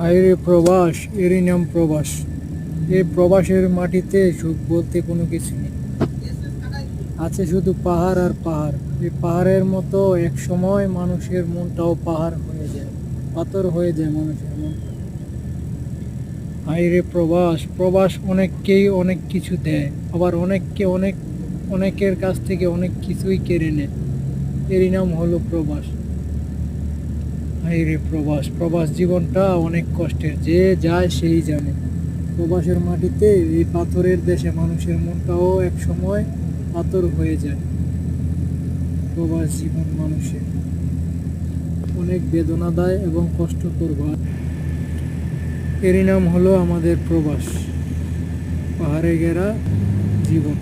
হায়রে প্রবাস, এরই নাম প্রবাস। এই প্রবাসের মাটিতে সুখ বলতে কোনো কিছু নেই, আছে শুধু পাহাড় আর পাহাড়। এই পাহাড়ের মতো এক সময় মানুষের মনটাও পাহাড় হয়ে যায়, পাথর হয়ে যায় মানুষের মনটা। হায়রে প্রবাস, প্রবাস অনেককেই অনেক কিছু দেয়, আবার অনেককে অনেকের কাছ থেকে অনেক কিছুই কেড়ে নেয়। এরই নাম হলো প্রবাস। হায়রে প্রবাস, প্রবাস জীবনটা অনেক কষ্টের, যে যায় সেই জানে। প্রবাসের মাটিতে এই পাথরের দেশে মানুষের মনটাও এক সময় পাথর হয়ে যায়। প্রবাস জীবন মানুষের অনেক বেদনা দেয় এবং কষ্টকর হয়। এরই নাম হলো আমাদের প্রবাস, পাহাড়ে ঘেরা জীবন।